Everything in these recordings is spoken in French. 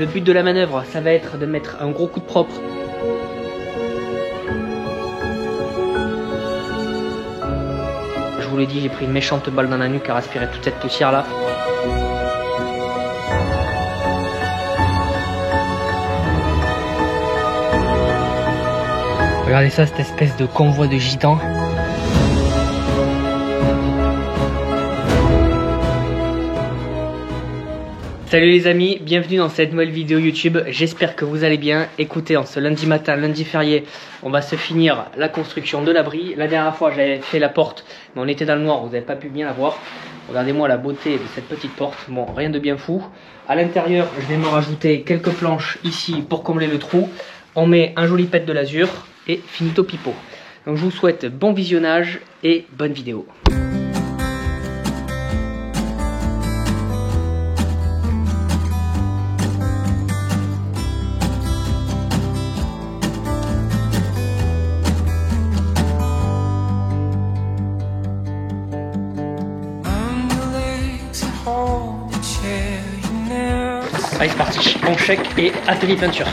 le but de la manœuvre, ça va être de mettre un gros coup de propre. Je vous l'ai dit, j'ai pris une méchante balle dans la nuque à respirer toute cette poussière là. Regardez ça, cette espèce de convoi de gitans. Salut les amis, bienvenue dans cette nouvelle vidéo YouTube, j'espère que vous allez bien. Écoutez, en ce lundi matin, lundi férié, on va se finir la construction de l'abri. La dernière fois j'avais fait la porte, mais on était dans le noir, vous n'avez pas pu bien la voir. Regardez-moi la beauté de cette petite porte, bon rien de bien fou. À l'intérieur, je vais me rajouter quelques planches ici pour combler le trou. On met un joli pet de l'azur et finito pipo. Donc je vous souhaite bon visionnage et bonne vidéo. Allez c'est parti, bon chèque et atelier peinture.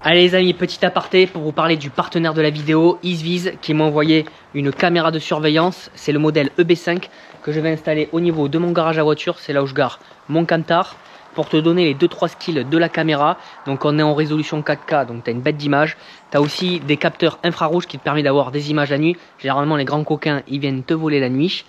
Allez les amis, petit aparté pour vous parler du partenaire de la vidéo, Easeviz, qui m'a envoyé une caméra de surveillance. C'est le modèle EB5 que je vais installer au niveau de mon garage à voiture. C'est là où je gare mon Cantar. Pour te donner les 2-3 skills de la caméra. Donc on est en résolution 4K, donc tu as une bête d'image. Tu as aussi des capteurs infrarouges qui te permettent d'avoir des images la nuit. Généralement les grands coquins, ils viennent te voler la nuit.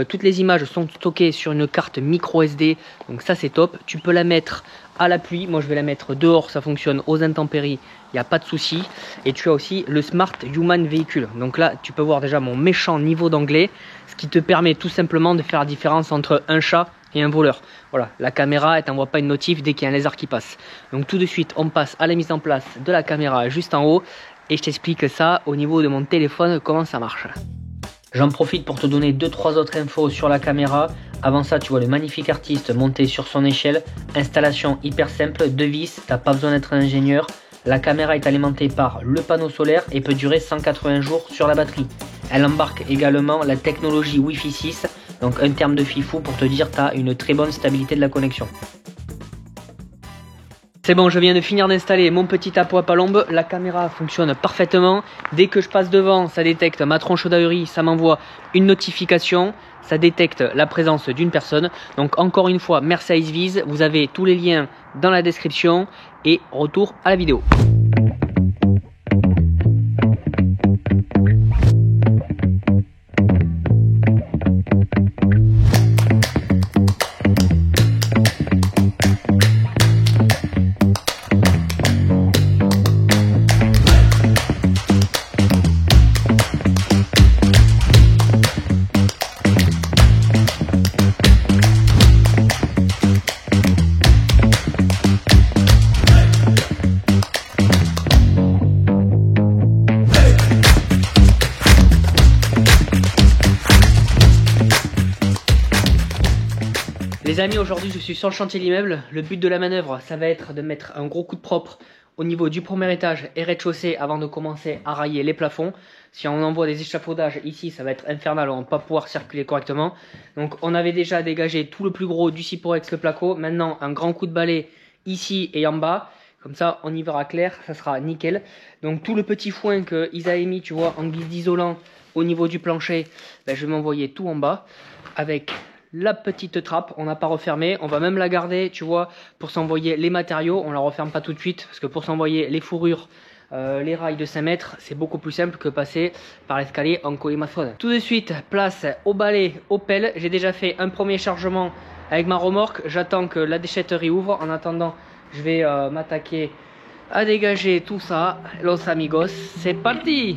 Toutes les images sont stockées sur une carte micro SD, donc ça c'est top. Tu peux la mettre à la pluie, moi je vais la mettre dehors, ça fonctionne aux intempéries, il n'y a pas de souci. Et tu as aussi le Smart Human Vehicle, donc là tu peux voir déjà mon méchant niveau d'anglais, ce qui te permet tout simplement de faire la différence entre un chat et un voleur. Voilà, la caméra elle t'envoie pas une notif dès qu'il y a un lézard qui passe. Donc tout de suite on passe à la mise en place de la caméra juste en haut et je t'explique ça au niveau de mon téléphone comment ça marche. J'en profite pour te donner 2-3 autres infos sur la caméra. Avant ça, tu vois le magnifique artiste monté sur son échelle. Installation hyper simple, 2 vis, t'as pas besoin d'être un ingénieur. La caméra est alimentée par le panneau solaire et peut durer 180 jours sur la batterie. Elle embarque également la technologie Wi-Fi 6, donc un terme de fifou pour te dire t'as une très bonne stabilité de la connexion. C'est bon, je viens de finir d'installer mon petit appareil à palombe. La caméra fonctionne parfaitement. Dès que je passe devant, ça détecte ma tronche d'ahurie, ça m'envoie une notification. Ça détecte la présence d'une personne. Donc encore une fois, merci à Easeviz. Vous avez tous les liens dans la description. Et retour à la vidéo. Les amis, aujourd'hui je suis sur le chantier de l'immeuble. Le but de la manœuvre, ça va être de mettre un gros coup de propre au niveau du premier étage et rez-de-chaussée avant de commencer à railler les plafonds. Si on envoie des échafaudages ici, ça va être infernal, on ne va pas pouvoir circuler correctement. Donc on avait déjà dégagé tout le plus gros du Cyporex le placo. Maintenant un grand coup de balai ici et en bas. Comme ça on y verra clair, ça sera nickel. Donc tout le petit foin qu'ils avaient mis, tu vois, en guise d'isolant au niveau du plancher, ben, je vais m'envoyer tout en bas avec la petite trappe, on n'a pas refermé, on va même la garder, tu vois, pour s'envoyer les matériaux. On la referme pas tout de suite parce que pour s'envoyer les fourrures, les rails de 5 mètres, c'est beaucoup plus simple que passer par l'escalier en colimaçon. Tout de suite, place au balai, au pelle. J'ai déjà fait un premier chargement avec ma remorque, j'attends que la déchetterie ouvre. En attendant, je vais m'attaquer à dégager tout ça. Los amigos, c'est parti!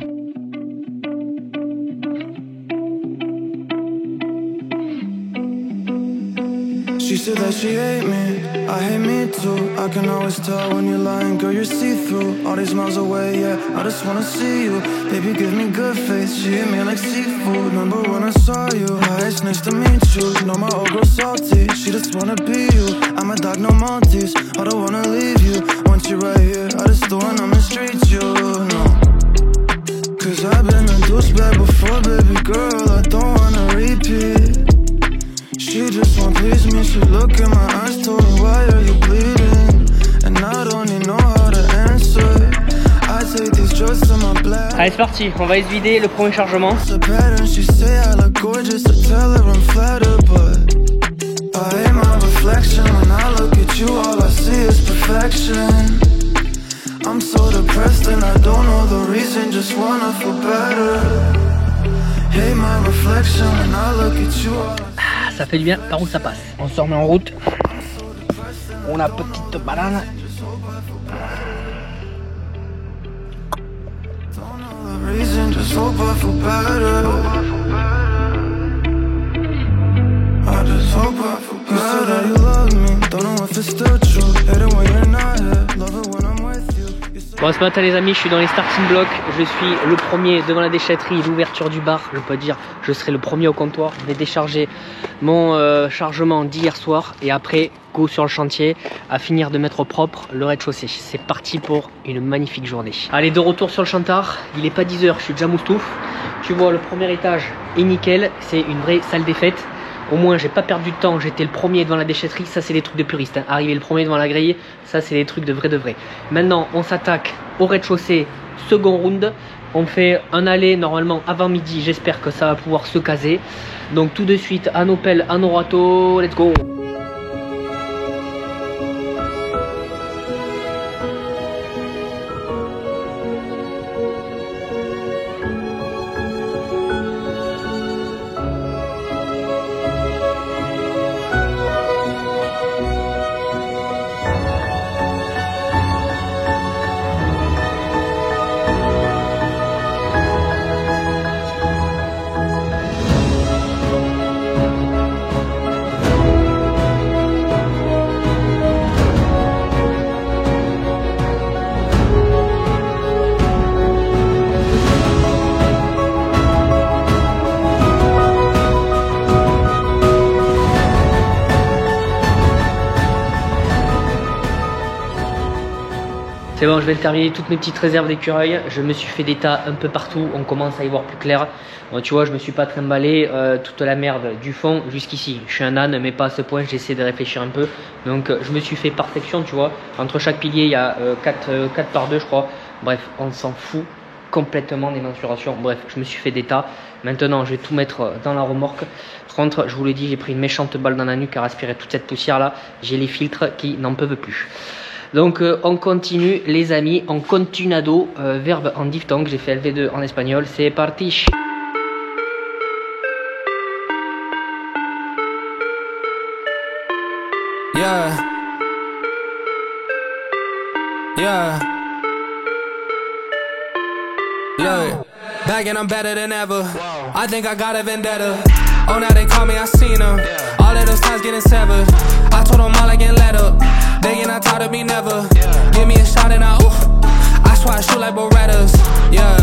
She said that she hate me, I hate me too. I can always tell when you're lying, girl, you're see-through. All these miles away, yeah, I just wanna see you. Baby, give me good face, she hit me like seafood. Remember when I saw you, hi, it's nice to meet you. Know my old girl salty, she just wanna be you. I'm a dog, no Maltese, I don't wanna leave you. Want you right here, I just don't wanna mistreat you, no. Cause I've been a douchebag before, baby girl, I don't wanna repeat. She just won't please me, she look in my eyes, told me why are you bleeding? And I don't even know how to answer. I take these drugs to my blood. Allez, c'est parti, on va se vider le premier chargement. She say I look gorgeous, I tell her I'm flattered, but I hate my reflection. When I look at you, all I see is perfection. I'm so depressed and I don't know the reason, just wanna feel better. Hate my reflection when I look at you. Ça fait du bien, par où ça passe. On se remet en route. On a petite banane. Just hope I feel better. I just hope I feel better. You said that you love me, don't know if it's still true. Hate it when you're not here, love it when I'm with you. Bon, ce matin les amis, je suis dans les starting blocks. Je suis le premier devant la déchetterie, l'ouverture du bar. Je peux dire, je serai le premier au comptoir. Je vais décharger mon chargement d'hier soir et après go sur le chantier à finir de mettre propre le rez-de-chaussée. C'est parti pour une magnifique journée. Allez, de retour sur le chantard. Il est pas 10 h, je suis déjà moustouf. Tu vois, le premier étage est nickel. C'est une vraie salle des fêtes. Au moins, j'ai pas perdu de temps, j'étais le premier devant la déchetterie, ça c'est des trucs de puristes. Hein. Arriver le premier devant la grille, ça c'est des trucs de vrai. Maintenant, on s'attaque au rez-de-chaussée, second round. On fait un aller normalement avant midi, j'espère que ça va pouvoir se caser. Donc tout de suite, à nos pelles, à nos râteaux, let's go! C'est bon, je vais terminer toutes mes petites réserves d'écureuils. Je me suis fait des tas un peu partout, on commence à y voir plus clair. Bon, tu vois, je me suis pas trimballé toute la merde du fond jusqu'ici. Je suis un âne, mais pas à ce point, j'essaie de réfléchir un peu. Donc je me suis fait par section, tu vois. Entre chaque pilier, il y a 4 par 2, je crois. Bref, on s'en fout complètement des mensurations. Bref, je me suis fait des tas. Maintenant, je vais tout mettre dans la remorque. Par contre, je vous l'ai dit, j'ai pris une méchante balle dans la nuque à respirer toute cette poussière-là. J'ai les filtres qui n'en peuvent plus. Donc on continue les amis, on continuado, verbe en diphtongue, j'ai fait LV2 en espagnol, c'est parti. Yeah. Yeah. Look, back and I'm better than ever. I think I got a vendetta. Oh, now they call me, I seen them. All of those times getting severed. I told them all I can let up. They get not tired of me never. Give me a shot and I swear I shoot like Berettas. Yeah.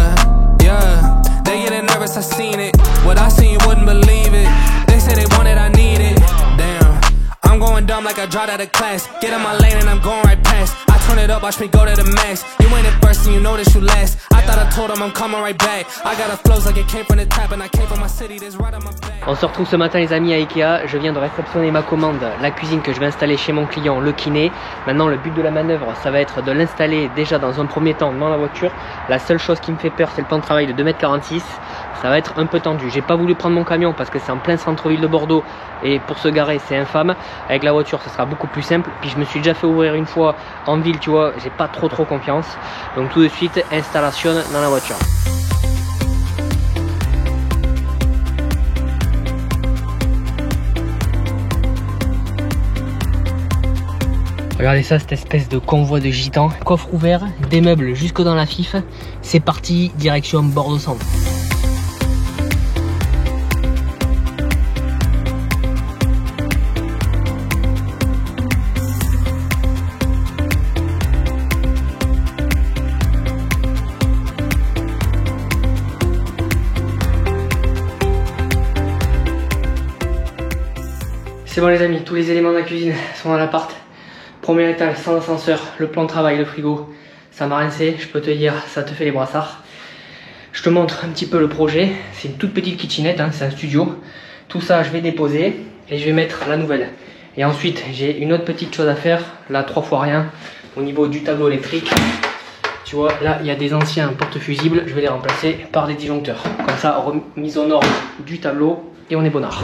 They getting nervous, I seen it. What I seen, you wouldn't believe it. They say they want it, I need it. Damn, I'm going dumb like I dropped out of class. Get in my lane and I'm going right past. I turn it up, watch me go to the max. You ain't it first and you know that you last. I thought I told them I'm coming right back. I got a flows like it came from the tap and I came from my city. This right on my back. On se retrouve ce matin les amis à Ikea. Je viens de réceptionner ma commande, la cuisine que je vais installer chez mon client, le kiné. Maintenant le but de la manœuvre, ça va être de l'installer déjà dans un premier temps dans la voiture. La seule chose qui me fait peur, c'est le plan de travail de 2,46 m. Ça va être un peu tendu. J'ai pas voulu prendre mon camion parce que c'est en plein centre-ville de Bordeaux et pour se garer c'est infâme. Avec la voiture ça sera beaucoup plus simple. Puis je me suis déjà fait ouvrir une fois en ville, tu vois, j'ai pas trop confiance. Donc tout de suite installation dans la voiture. Regardez ça, cette espèce de convoi de gitans. Coffre ouvert, des meubles jusque dans la fif. C'est parti, direction Bordeaux Centre. C'est bon les amis, tous les éléments de la cuisine sont dans l'appart. Premier étage sans ascenseur, le plan de travail, le frigo, ça m'a rincé, je peux te dire, ça te fait les brassards. Je te montre un petit peu le projet, c'est une toute petite kitchenette, hein, c'est un studio. Tout ça je vais déposer et je vais mettre la nouvelle. Et ensuite j'ai une autre petite chose à faire, là 3 fois rien, au niveau du tableau électrique. Tu vois, là il y a des anciens porte-fusibles, je vais les remplacer par des disjoncteurs. Comme ça, remise aux normes du tableau et on est bonnard.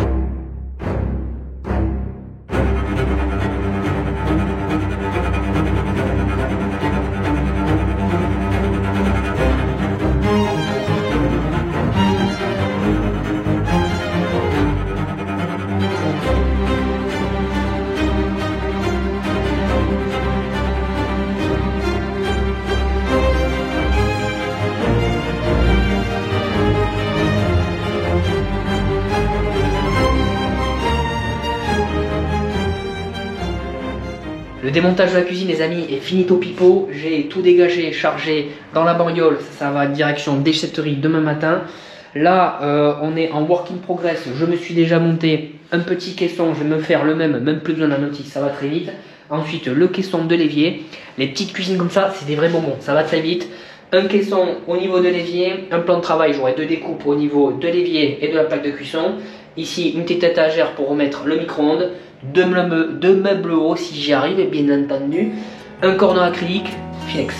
Le démontage de la cuisine les amis est finito pipo, j'ai tout dégagé, chargé dans la bagnole, ça va direction déchetterie demain matin. Là on est en work in progress, je me suis déjà monté un petit caisson, je vais me faire le même plus besoin d'un outil, ça va très vite. Ensuite le caisson de l'évier, les petites cuisines comme ça c'est des vrais bonbons, ça va très vite. Un caisson au niveau de l'évier, un plan de travail, j'aurai 2 découpes au niveau de l'évier et de la plaque de cuisson. Ici une petite étagère pour remettre le micro-ondes. 2 meubles euros si j'y arrive, bien entendu. Un cornet acrylique, Finex.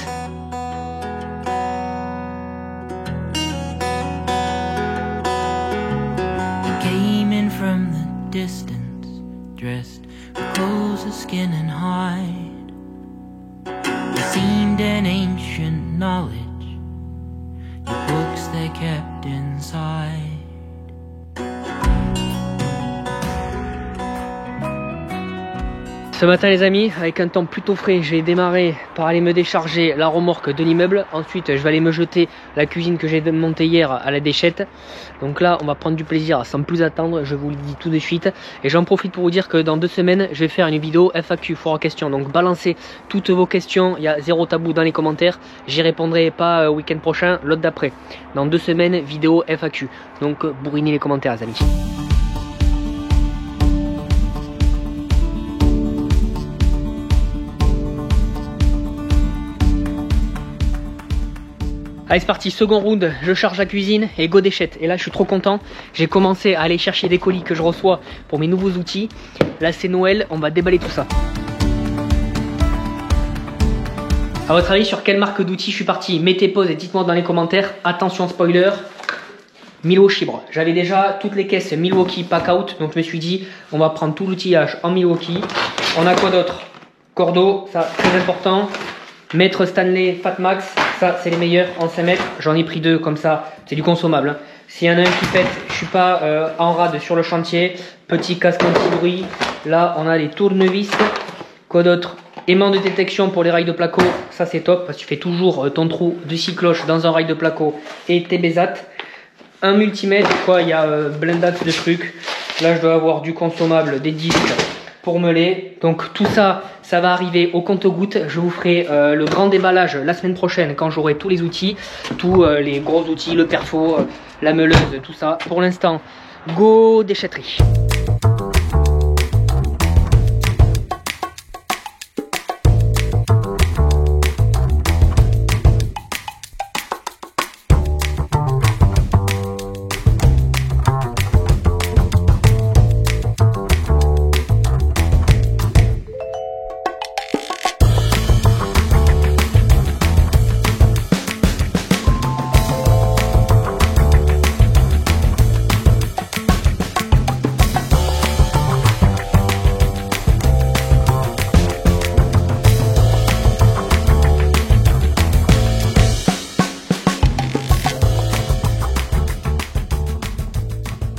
Came in from the distance, dressed with clothes of skin and hide. It seemed an ancient knowledge, your books they kept inside. Ce matin les amis, avec un temps plutôt frais, j'ai démarré par aller me décharger la remorque de l'immeuble. Ensuite je vais aller me jeter la cuisine que j'ai montée hier à la déchette. Donc là on va prendre du plaisir sans plus attendre, je vous le dis tout de suite. Et j'en profite pour vous dire que dans 2 semaines je vais faire une vidéo FAQ, foire aux questions. Donc balancez toutes vos questions, il y a 0 tabou dans les commentaires. J'y répondrai pas week-end prochain, l'autre d'après. Dans 2 semaines, vidéo FAQ. Donc bourrinez les commentaires les amis. Allez c'est parti, second round, je charge la cuisine et go déchette. Et là je suis trop content, j'ai commencé à aller chercher des colis que je reçois pour mes nouveaux outils. Là c'est Noël, on va déballer tout ça. A votre avis sur quelle marque d'outils je suis parti? Mettez pause et dites-moi dans les commentaires. Attention spoiler, Milwaukee. J'avais déjà toutes les caisses Milwaukee pack out, donc je me suis dit on va prendre tout l'outillage en Milwaukee. On a quoi d'autre? Cordeau, ça très important. Maître Stanley Fatmax, ça c'est les meilleurs en 5 mètres. J'en ai pris 2 comme ça, c'est du consommable. Hein. S'il y en a un qui pète, je suis pas en rade sur le chantier. Petit casque anti-bruit. Là on a les tournevis. Quoi d'autre? Aimant de détection pour les rails de placo, ça c'est top parce que tu fais toujours ton trou de 6 cloches dans un rail de placo et tes bésates. Un multimètre, quoi, il y a blindade de trucs. Là je dois avoir du consommable, des disques pour meuler. Donc tout ça, ça va arriver au compte-gouttes. Je vous ferai le grand déballage la semaine prochaine quand j'aurai tous les outils, tous les gros outils, le perfo, la meuleuse, tout ça. Pour l'instant, go déchetterie.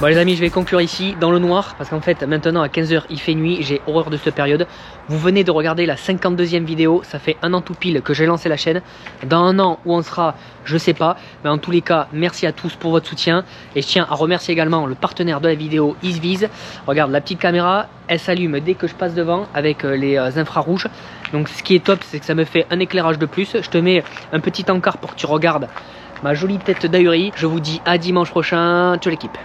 Bon les amis, je vais conclure ici dans le noir parce qu'en fait maintenant à 15 h il fait nuit, j'ai horreur de cette période. Vous venez de regarder la 52e vidéo, ça fait 1 an tout pile que j'ai lancé la chaîne. Dans 1 an où on sera, je sais pas, mais en tous les cas merci à tous pour votre soutien. Et je tiens à remercier également le partenaire de la vidéo, Isviz. Regarde la petite caméra, elle s'allume dès que je passe devant avec les infrarouges. Donc ce qui est top, c'est que ça me fait un éclairage de plus. Je te mets un petit encart pour que tu regardes ma jolie tête d'ahuri. Je vous dis à dimanche prochain, ciao l'équipe.